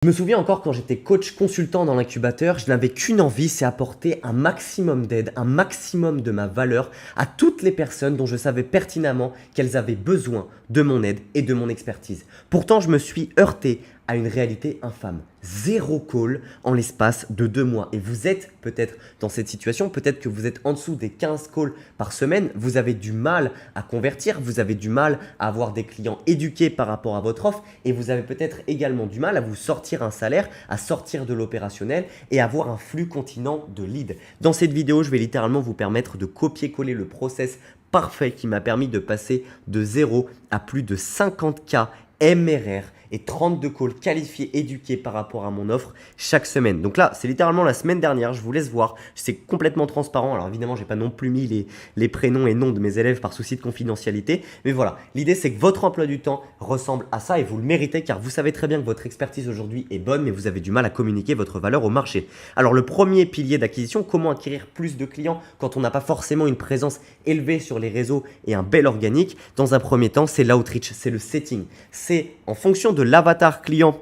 Je me souviens encore quand j'étais coach consultant dans l'incubateur, je n'avais qu'une envie, c'est apporter un maximum d'aide, un maximum de ma valeur à toutes les personnes dont je savais pertinemment qu'elles avaient besoin de mon aide et de mon expertise. Pourtant, je me suis heurté à une réalité infâme. 0 call en l'espace de 2 mois. Et vous êtes peut-être dans cette situation, peut-être que vous êtes en dessous des 15 calls par semaine, vous avez du mal à convertir, vous avez du mal à avoir des clients éduqués par rapport à votre offre et vous avez peut-être également du mal à vous sortir un salaire, à sortir de l'opérationnel et avoir un flux continent de leads. Dans cette vidéo, je vais littéralement vous permettre de copier-coller le process parfait qui m'a permis de passer de 0 à plus de 50K MRR et 32 calls qualifiés, éduqués par rapport à mon offre chaque semaine. Donc là, c'est littéralement la semaine dernière, je vous laisse voir, c'est complètement transparent. Alors évidemment, je n'ai pas non plus mis les prénoms et noms de mes élèves par souci de confidentialité. Mais voilà, l'idée c'est que votre emploi du temps ressemble à ça et vous le méritez car vous savez très bien que votre expertise aujourd'hui est bonne mais vous avez du mal à communiquer votre valeur au marché. Alors le premier pilier d'acquisition, comment acquérir plus de clients quand on n'a pas forcément une présence élevée sur les réseaux et un bel organique. Dans un premier temps, c'est l'outreach, c'est le setting. C'est en fonction de l'avatar client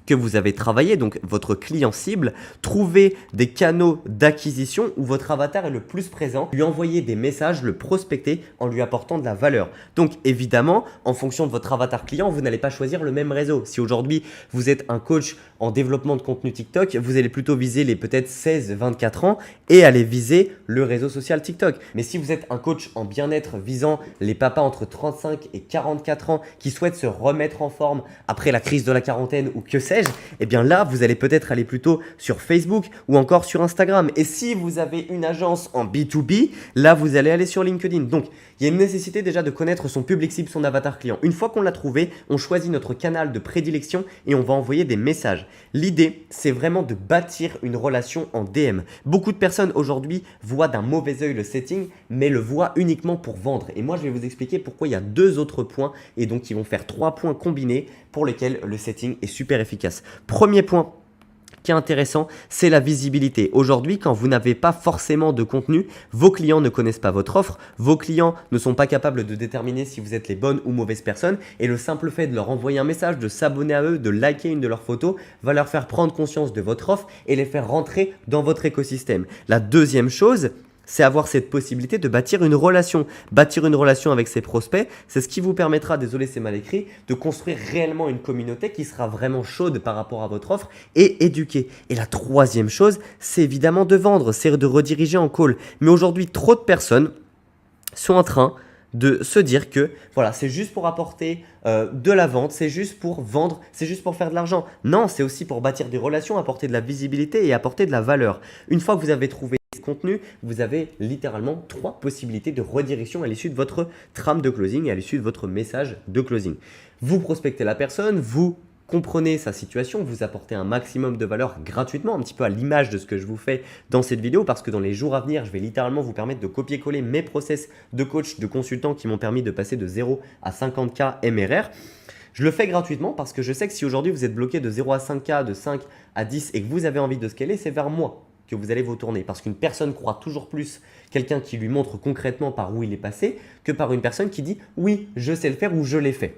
que vous avez travaillé, donc votre client cible, trouver des canaux d'acquisition où votre avatar est le plus présent, lui envoyer des messages, le prospecter en lui apportant de la valeur. Donc évidemment, en fonction de votre avatar client, vous n'allez pas choisir le même réseau. Si aujourd'hui vous êtes un coach en développement de contenu TikTok, vous allez plutôt viser les peut-être 16-24 ans et aller viser le réseau social TikTok. Mais si vous êtes un coach en bien-être visant les papas entre 35 et 44 ans qui souhaitent se remettre en forme après la crise de la quarantaine ou que sais-je, eh bien là, vous allez peut-être aller plutôt sur Facebook ou encore sur Instagram. Et si vous avez une agence en B2B, là, vous allez aller sur LinkedIn. Donc, il y a une nécessité déjà de connaître son public cible, son avatar client. Une fois qu'on l'a trouvé, on choisit notre canal de prédilection et on va envoyer des messages. L'idée, c'est vraiment de bâtir une relation en DM. Beaucoup de personnes aujourd'hui voient d'un mauvais œil le setting, mais le voient uniquement pour vendre. Et moi, je vais vous expliquer pourquoi il y a 2 autres points et donc ils vont faire 3 points combinés pour lesquels le setting est super efficace. Premier point qui est intéressant, c'est la visibilité. Aujourd'hui, quand vous n'avez pas forcément de contenu, vos clients ne connaissent pas votre offre, vos clients ne sont pas capables de déterminer si vous êtes les bonnes ou mauvaises personnes et le simple fait de leur envoyer un message, de s'abonner à eux, de liker une de leurs photos va leur faire prendre conscience de votre offre et les faire rentrer dans votre écosystème. La deuxième chose, c'est avoir cette possibilité de bâtir une relation. Bâtir une relation avec ses prospects, c'est ce qui vous permettra, désolé c'est mal écrit, de construire réellement une communauté qui sera vraiment chaude par rapport à votre offre et éduquée. Et la troisième chose, c'est évidemment de vendre, c'est de rediriger en call. Mais aujourd'hui, trop de personnes sont en train de se dire que voilà, c'est juste pour apporter de la vente, c'est juste pour vendre, c'est juste pour faire de l'argent. Non, c'est aussi pour bâtir des relations, apporter de la visibilité et apporter de la valeur. Une fois que vous avez trouvé contenu, vous avez littéralement 3 possibilités de redirection à l'issue de votre trame de closing et à l'issue de votre message de closing. Vous prospectez la personne, vous comprenez sa situation, vous apportez un maximum de valeur gratuitement, un petit peu à l'image de ce que je vous fais dans cette vidéo parce que dans les jours à venir, je vais littéralement vous permettre de copier-coller mes process de coach, de consultant qui m'ont permis de passer de 0 à 50K MRR. Je le fais gratuitement parce que je sais que si aujourd'hui vous êtes bloqué de 0 à 5K, de 5 à 10 et que vous avez envie de scaler, c'est vers moi que vous allez vous tourner. Parce qu'une personne croit toujours plus quelqu'un qui lui montre concrètement par où il est passé que par une personne qui dit « oui, je sais le faire » ou « je l'ai fait ».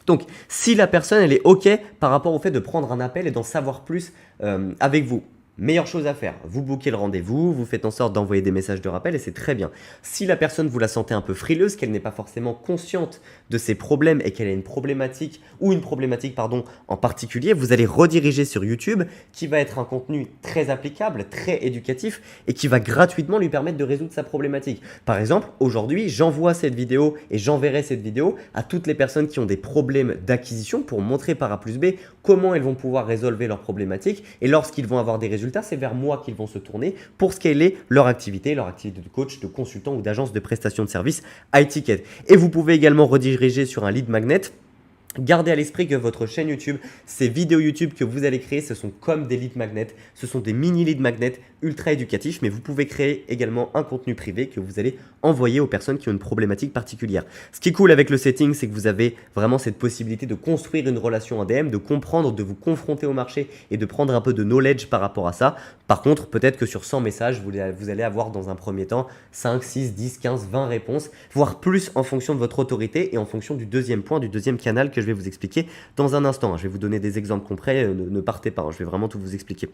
Donc, si la personne elle est OK par rapport au fait de prendre un appel et d'en savoir plus avec vous, meilleure chose à faire, vous booquez le rendez-vous, vous faites en sorte d'envoyer des messages de rappel et c'est très bien. Si la personne, vous la sentez un peu frileuse, qu'elle n'est pas forcément consciente de ses problèmes et qu'elle a une problématique en particulier, vous allez rediriger sur YouTube qui va être un contenu très applicable, très éducatif et qui va gratuitement lui permettre de résoudre sa problématique. Par exemple, aujourd'hui, j'envoie cette vidéo et j'enverrai cette vidéo à toutes les personnes qui ont des problèmes d'acquisition pour montrer par A plus B comment elles vont pouvoir résolver leurs problématiques et lorsqu'ils vont avoir des résultats, c'est vers moi qu'ils vont se tourner pour scaler leur activité de coach, de consultant ou d'agence de prestation de services high ticket. Et vous pouvez également rediriger sur un lead magnet. Gardez à l'esprit que votre chaîne YouTube, ces vidéos YouTube que vous allez créer, ce sont comme des lead magnets, ce sont des mini lead magnets ultra éducatifs, mais vous pouvez créer également un contenu privé que vous allez envoyer aux personnes qui ont une problématique particulière. Ce qui est cool avec le setting, c'est que vous avez vraiment cette possibilité de construire une relation en DM, de comprendre, de vous confronter au marché et de prendre un peu de knowledge par rapport à ça. Par contre, peut-être que sur 100 messages, vous allez avoir dans un premier temps 5, 6, 10, 15, 20 réponses, voire plus en fonction de votre autorité et en fonction du deuxième point, du deuxième canal que je je vais vous expliquer dans un instant. Je vais vous donner des exemples concrets, ne partez pas, je vais vraiment tout vous expliquer.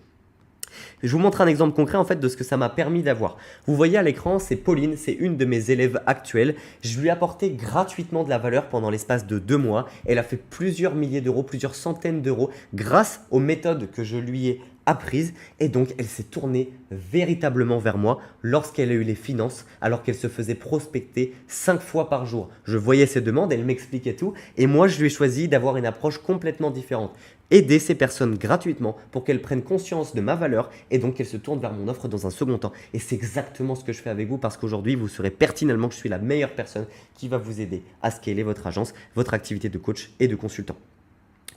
Je vous montre un exemple concret en fait de ce que ça m'a permis d'avoir. Vous voyez à l'écran, c'est Pauline, c'est une de mes élèves actuelles. Je lui ai apporté gratuitement de la valeur pendant l'espace de 2 mois. Elle a fait plusieurs milliers d'euros, plusieurs centaines d'euros grâce aux méthodes que je lui ai apprises. Et donc, elle s'est tournée véritablement vers moi lorsqu'elle a eu les finances, alors qu'elle se faisait prospecter 5 fois par jour. Je voyais ses demandes, elle m'expliquait tout. Et moi, je lui ai choisi d'avoir une approche complètement différente. Aider ces personnes gratuitement pour qu'elles prennent conscience de ma valeur et donc qu'elles se tournent vers mon offre dans un second temps. Et c'est exactement ce que je fais avec vous parce qu'aujourd'hui, vous saurez pertinemment que je suis la meilleure personne qui va vous aider à scaler votre agence, votre activité de coach et de consultant.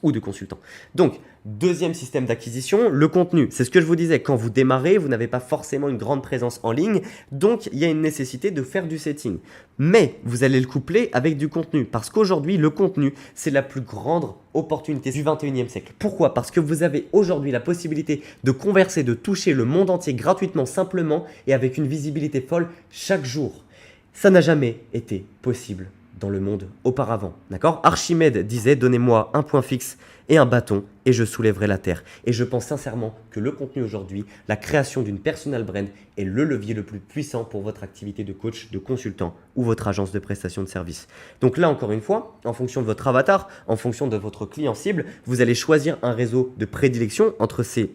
Ou de consultant. Donc, deuxième système d'acquisition, le contenu. C'est ce que je vous disais, quand vous démarrez, vous n'avez pas forcément une grande présence en ligne, donc il y a une nécessité de faire du setting. Mais vous allez le coupler avec du contenu, parce qu'aujourd'hui, le contenu, c'est la plus grande opportunité du 21e siècle. Pourquoi? Parce que vous avez aujourd'hui la possibilité de converser, de toucher le monde entier gratuitement, simplement et avec une visibilité folle chaque jour. Ça n'a jamais été possible dans le monde auparavant, d'accord? Archimède disait « Donnez-moi un point fixe et un bâton et je soulèverai la terre ». Et je pense sincèrement que le contenu aujourd'hui, la création d'une personal brand est le levier le plus puissant pour votre activité de coach, de consultant ou votre agence de prestation de services. Donc là, encore une fois, en fonction de votre avatar, en fonction de votre client cible, vous allez choisir un réseau de prédilection entre ces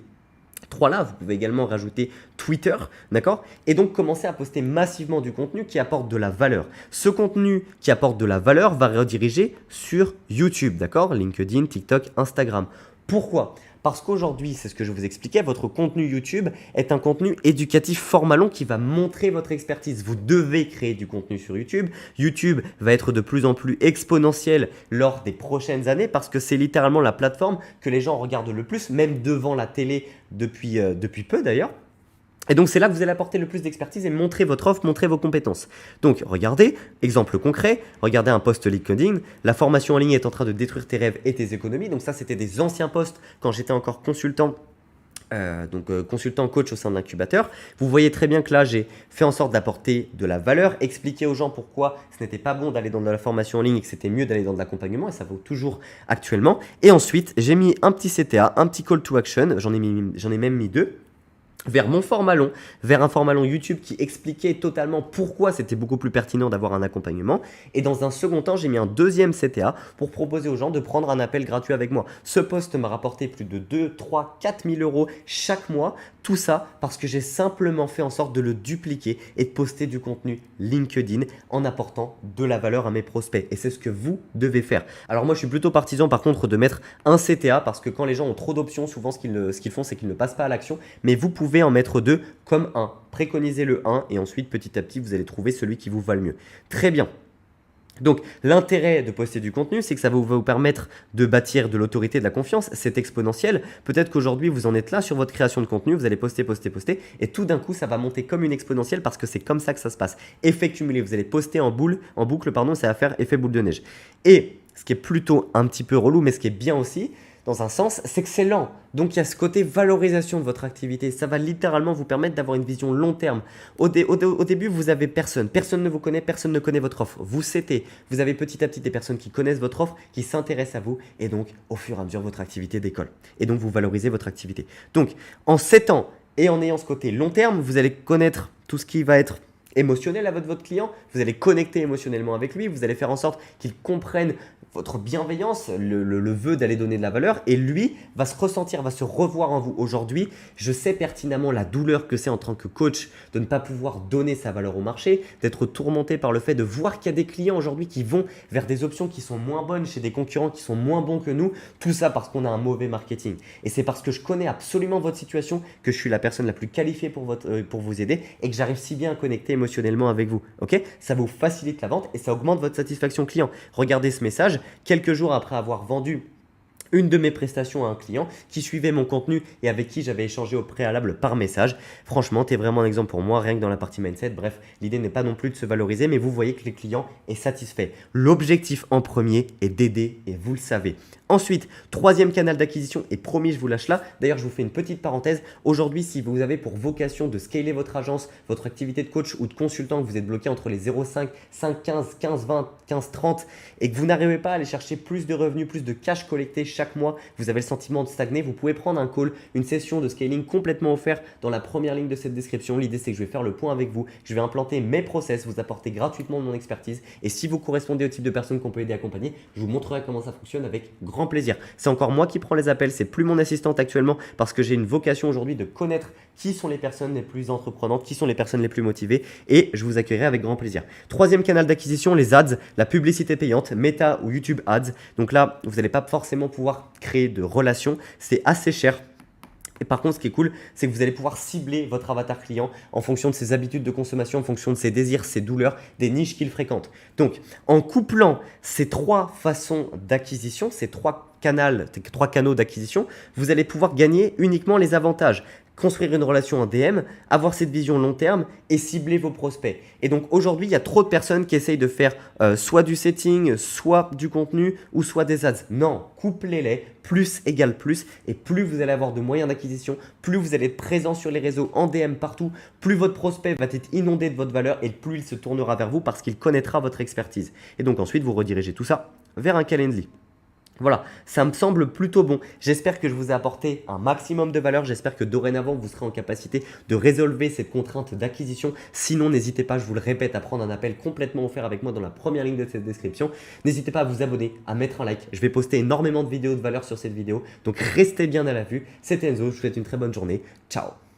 3 là, vous pouvez également rajouter Twitter, d'accord? Et donc commencer à poster massivement du contenu qui apporte de la valeur. Ce contenu qui apporte de la valeur va rediriger sur YouTube, d'accord? LinkedIn, TikTok, Instagram. Pourquoi? Parce qu'aujourd'hui, c'est ce que je vous expliquais, votre contenu YouTube est un contenu éducatif format long qui va montrer votre expertise. Vous devez créer du contenu sur YouTube. YouTube va être de plus en plus exponentiel lors des prochaines années parce que c'est littéralement la plateforme que les gens regardent le plus, même devant la télé depuis peu d'ailleurs. Et donc, c'est là que vous allez apporter le plus d'expertise et montrer votre offre, montrer vos compétences. Donc, regardez, exemple concret, regardez un post LinkedIn. La formation en ligne est en train de détruire tes rêves et tes économies. Donc, ça, c'était des anciens posts quand j'étais encore consultant. Consultant coach au sein de l'incubateur. Vous voyez très bien que là, j'ai fait en sorte d'apporter de la valeur, expliquer aux gens pourquoi ce n'était pas bon d'aller dans de la formation en ligne et que c'était mieux d'aller dans de l'accompagnement et ça vaut toujours actuellement. Et ensuite, j'ai mis un petit CTA, un petit call to action, j'en ai même mis 2. Vers mon format long, vers un format long YouTube qui expliquait totalement pourquoi c'était beaucoup plus pertinent d'avoir un accompagnement. Et dans un second temps, j'ai mis un deuxième CTA pour proposer aux gens de prendre un appel gratuit avec moi. Ce post m'a rapporté plus de 2, 3, 4 000 euros chaque mois. Tout ça parce que j'ai simplement fait en sorte de le dupliquer et de poster du contenu LinkedIn en apportant de la valeur à mes prospects. Et c'est ce que vous devez faire. Alors moi, je suis plutôt partisan par contre de mettre un CTA parce que quand les gens ont trop d'options, souvent ce qu'ils font, c'est qu'ils ne passent pas à l'action. Mais vous pouvez en mettre 2 comme un. Préconisez le 1 et ensuite petit à petit, vous allez trouver celui qui vous va le mieux. Très bien. Donc, l'intérêt de poster du contenu, c'est que ça va vous permettre de bâtir de l'autorité, de la confiance. C'est exponentiel. Peut-être qu'aujourd'hui, vous en êtes là sur votre création de contenu. Vous allez poster. Et tout d'un coup, ça va monter comme une exponentielle parce que c'est comme ça que ça se passe. Effet cumulé. Vous allez poster en boucle, ça va faire effet boule de neige. Et ce qui est plutôt un petit peu relou, mais ce qui est bien aussi, dans un sens, c'est que c'est lent. Donc, il y a ce côté valorisation de votre activité. Ça va littéralement vous permettre d'avoir une vision long terme. Au début, vous avez personne. Personne ne vous connaît, personne ne connaît votre offre. Vous setez. Vous avez petit à petit des personnes qui connaissent votre offre, qui s'intéressent à vous. Et donc, au fur et à mesure, votre activité décolle. Et donc, vous valorisez votre activité. Donc, en 7 ans et en ayant ce côté long terme, vous allez connaître tout ce qui va être émotionnel à votre client. Vous allez connecter émotionnellement avec lui. Vous allez faire en sorte qu'il comprenne votre bienveillance, le vœu d'aller donner de la valeur et lui va se ressentir, va se revoir en vous. Aujourd'hui, je sais pertinemment la douleur que c'est en tant que coach de ne pas pouvoir donner sa valeur au marché, d'être tourmenté par le fait de voir qu'il y a des clients aujourd'hui qui vont vers des options qui sont moins bonnes chez des concurrents qui sont moins bons que nous. Tout ça parce qu'on a un mauvais marketing. Et c'est parce que je connais absolument votre situation que je suis la personne la plus qualifiée pour vous aider et que j'arrive si bien à connecter émotionnellement avec vous. Ok? Ça vous facilite la vente et ça augmente votre satisfaction client. Regardez ce message. Quelques jours après avoir vendu une de mes prestations à un client qui suivait mon contenu et avec qui j'avais échangé au préalable par message. Franchement, tu es vraiment un exemple pour moi, rien que dans la partie mindset. Bref, l'idée n'est pas non plus de se valoriser, mais vous voyez que le client est satisfait. L'objectif en premier est d'aider et vous le savez. Ensuite, troisième canal d'acquisition et promis, je vous lâche là. D'ailleurs, je vous fais une petite parenthèse. Aujourd'hui, si vous avez pour vocation de scaler votre agence, votre activité de coach ou de consultant, que vous êtes bloqué entre les 0,5, 5, 15, 15, 20, 15, 30 et que vous n'arrivez pas à aller chercher plus de revenus, plus de cash collecté chaque mois, vous avez le sentiment de stagner, vous pouvez prendre un call, une session de scaling complètement offerte dans la première ligne de cette description. L'idée, c'est que je vais faire le point avec vous, je vais implanter mes process, vous apporter gratuitement mon expertise et si vous correspondez au type de personne qu'on peut aider à accompagner, je vous montrerai comment ça fonctionne avec grand plaisir. C'est encore moi qui prends les appels, c'est plus mon assistante actuellement parce que j'ai une vocation aujourd'hui de connaître qui sont les personnes les plus entreprenantes, qui sont les personnes les plus motivées et je vous accueillerai avec grand plaisir. Troisième canal d'acquisition, les ads, la publicité payante, Meta ou YouTube Ads. Donc là, vous n'allez pas forcément pouvoir créer de relations, c'est assez cher. Et par contre, ce qui est cool, c'est que vous allez pouvoir cibler votre avatar client en fonction de ses habitudes de consommation, en fonction de ses désirs, ses douleurs, des niches qu'il fréquente. Donc, en couplant ces trois façons d'acquisition, ces trois canaux d'acquisition, vous allez pouvoir gagner uniquement les avantages. Construire une relation en DM, avoir cette vision long terme et cibler vos prospects. Et donc aujourd'hui, il y a trop de personnes qui essayent de faire soit du setting, soit du contenu ou soit des ads. Non, couplez-les, plus égale plus et plus vous allez avoir de moyens d'acquisition, plus vous allez être présent sur les réseaux en DM partout, plus votre prospect va être inondé de votre valeur et plus il se tournera vers vous parce qu'il connaîtra votre expertise. Et donc ensuite, vous redirigez tout ça vers un Calendly. Voilà, ça me semble plutôt bon. J'espère que je vous ai apporté un maximum de valeur. J'espère que dorénavant, vous serez en capacité de résolver cette contrainte d'acquisition. Sinon, n'hésitez pas, je vous le répète, à prendre un appel complètement offert avec moi dans la première ligne de cette description. N'hésitez pas à vous abonner, à mettre un like. Je vais poster énormément de vidéos de valeur sur cette vidéo. Donc, restez bien à la vue. C'était Enzo, je vous souhaite une très bonne journée. Ciao!